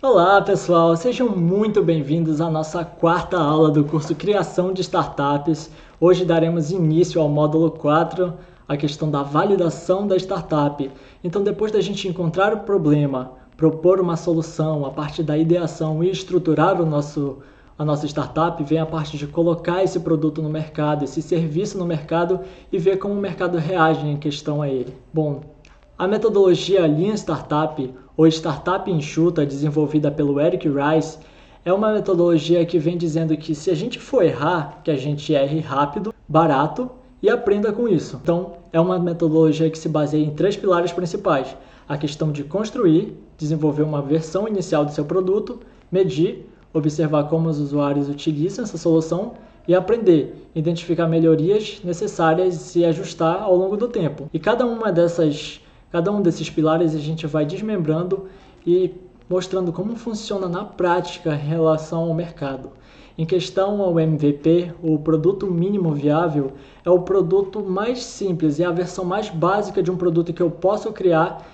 Olá pessoal, sejam muito bem-vindos à nossa quarta aula do curso Criação de Startups. Hoje daremos início ao módulo 4, a questão da validação da startup. Então, depois da gente encontrar o problema, propor uma solução a partir da ideação e estruturar a nossa startup, vem a parte de colocar esse produto no mercado, esse serviço no mercado e ver como o mercado reage em questão a ele. Bom, a metodologia Lean Startup, ou Startup Enxuta, desenvolvida pelo Eric Rice, é uma metodologia que vem dizendo que se a gente for errar, que a gente erre rápido, barato e aprenda com isso. Então, é uma metodologia que se baseia em 3 pilares principais. A questão de construir, desenvolver uma versão inicial do seu produto, medir, observar como os usuários utilizam essa solução e aprender, identificar melhorias necessárias e se ajustar ao longo do tempo. E cada um desses pilares a gente vai desmembrando e mostrando como funciona na prática em relação ao mercado. Em questão ao MVP, o produto mínimo viável é o produto mais simples, é a versão mais básica de um produto que eu posso criar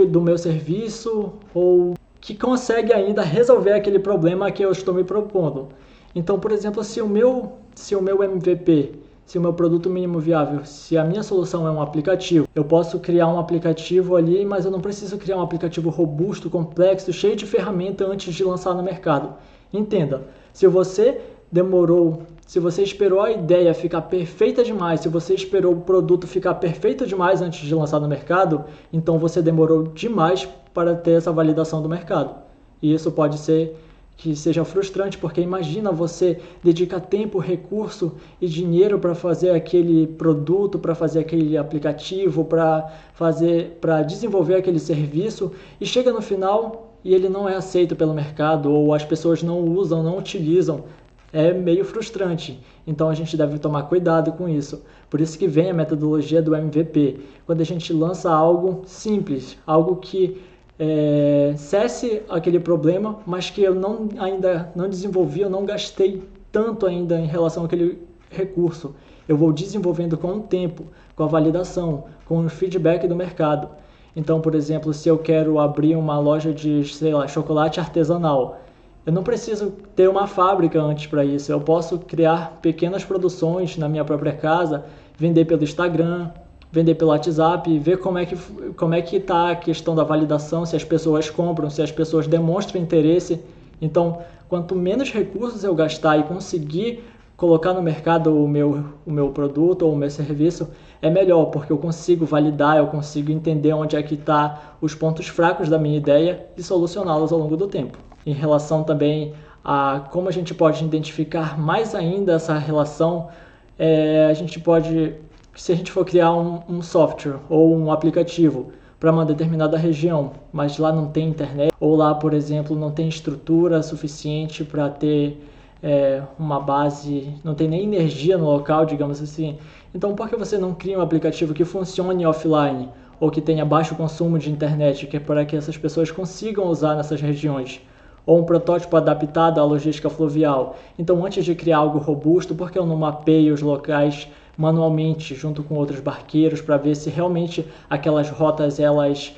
do meu serviço ou que consegue ainda resolver aquele problema que eu estou me propondo. Então, por exemplo, se o meu MVP, se o meu produto mínimo viável, se a minha solução é um aplicativo, eu posso criar um aplicativo ali, mas eu não preciso criar um aplicativo robusto, complexo, cheio de ferramenta antes de lançar no mercado. Entenda, se você esperou a ideia ficar perfeita demais, se você esperou o produto ficar perfeito demais antes de lançar no mercado, então você demorou demais para ter essa validação do mercado. E isso pode ser que seja frustrante, porque imagina você dedicar tempo, recurso e dinheiro para fazer aquele produto, para fazer aquele aplicativo, para desenvolver aquele serviço e chega no final e ele não é aceito pelo mercado ou as pessoas não usam, não utilizam. É meio frustrante. Então a gente deve tomar cuidado com isso. Por isso que vem a metodologia do MVP. Quando a gente lança algo simples, algo que cesse aquele problema, mas que eu ainda não desenvolvi, eu não gastei tanto ainda em relação àquele recurso. Eu vou desenvolvendo com o tempo, com a validação, com o feedback do mercado. Então, por exemplo, se eu quero abrir uma loja de, chocolate artesanal, eu não preciso ter uma fábrica antes para isso. Eu posso criar pequenas produções na minha própria casa, vender pelo Instagram, vender pelo WhatsApp, ver como é que está a questão da validação, se as pessoas compram, se as pessoas demonstram interesse. Então, quanto menos recursos eu gastar e conseguir colocar no mercado o meu produto ou o meu serviço, é melhor, porque eu consigo validar, eu consigo entender onde é que estão os pontos fracos da minha ideia e solucioná-los ao longo do tempo. Em relação também a como a gente pode identificar mais ainda essa relação, se a gente for criar um software ou um aplicativo para uma determinada região, mas lá não tem internet, ou lá, por exemplo, não tem estrutura suficiente para ter uma base, não tem nem energia no local, digamos assim. Então, por que você não cria um aplicativo que funcione offline ou que tenha baixo consumo de internet, que é para que essas pessoas consigam usar nessas regiões? Ou um protótipo adaptado à logística fluvial. Então, antes de criar algo robusto, por que eu não mapeio os locais manualmente junto com outros barqueiros para ver se realmente aquelas rotas elas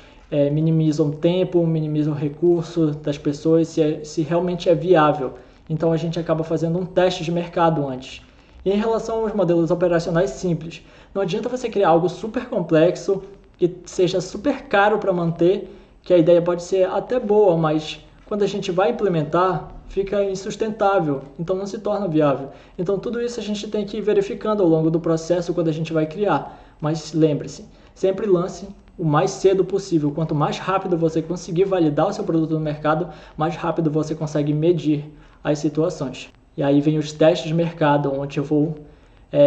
minimizam tempo, minimizam recurso das pessoas, se realmente é viável. Então a gente acaba fazendo um teste de mercado antes. E em relação aos modelos operacionais simples, não adianta você criar algo super complexo que seja super caro para manter, que a ideia pode ser até boa, mas quando a gente vai implementar, fica insustentável, então não se torna viável. Então tudo isso a gente tem que ir verificando ao longo do processo quando a gente vai criar. Mas lembre-se, sempre lance o mais cedo possível. Quanto mais rápido você conseguir validar o seu produto no mercado, mais rápido você consegue medir as situações. E aí vem os testes de mercado, onde eu vou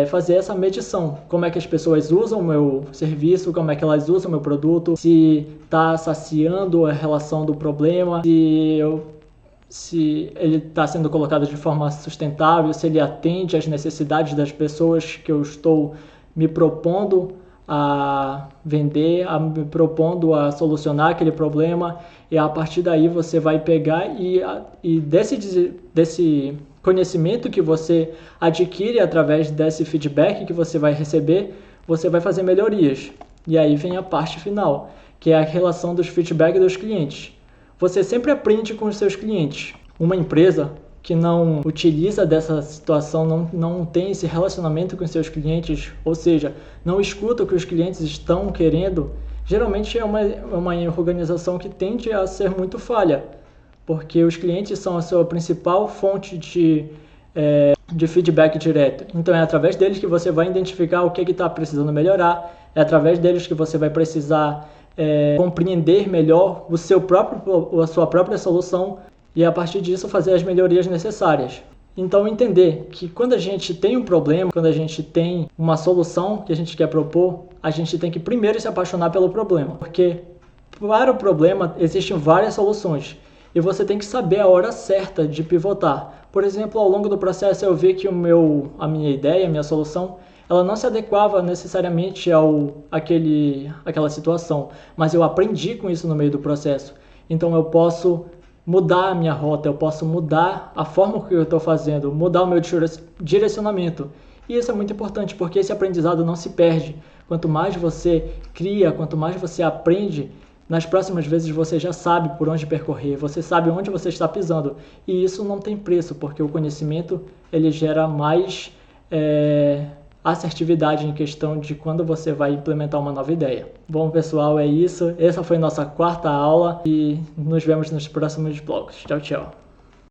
fazer essa medição. Como é que as pessoas usam o meu serviço, como é que elas usam o meu produto, se está saciando a relação do problema, se ele está sendo colocado de forma sustentável, se ele atende às necessidades das pessoas que eu estou me propondo a vender, me propondo a solucionar aquele problema, e a partir daí você vai pegar e desse conhecimento que você adquire através desse feedback que você vai receber, você vai fazer melhorias. E aí vem a parte final, que é a relação dos feedbacks dos clientes. você sempre aprende com os seus clientes. Uma empresa que não utiliza dessa situação, não tem esse relacionamento com seus clientes, ou seja, não escuta o que os clientes estão querendo, geralmente é uma organização que tende a ser muito falha, porque os clientes são a sua principal fonte de feedback direto. Então é através deles que você vai identificar o que está precisando melhorar, é através deles que você vai precisar compreender melhor a sua própria solução e a partir disso fazer as melhorias necessárias. Então entender que quando a gente tem um problema, quando a gente tem uma solução que a gente quer propor, a gente tem que primeiro se apaixonar pelo problema, porque para o problema existem várias soluções e você tem que saber a hora certa de pivotar. Por exemplo, ao longo do processo eu vi que a minha ideia, a minha solução, ela não se adequava necessariamente àquela situação, mas eu aprendi com isso no meio do processo. Então eu posso mudar a minha rota, eu posso mudar a forma que eu estou fazendo, mudar o meu direcionamento. E isso é muito importante, porque esse aprendizado não se perde. Quanto mais você cria, quanto mais você aprende, nas próximas vezes você já sabe por onde percorrer, você sabe onde você está pisando. E isso não tem preço, porque o conhecimento ele gera mais assertividade em questão de quando você vai implementar uma nova ideia. Bom, pessoal, é isso. Essa foi nossa quarta aula e nos vemos nos próximos blocos. Tchau, tchau.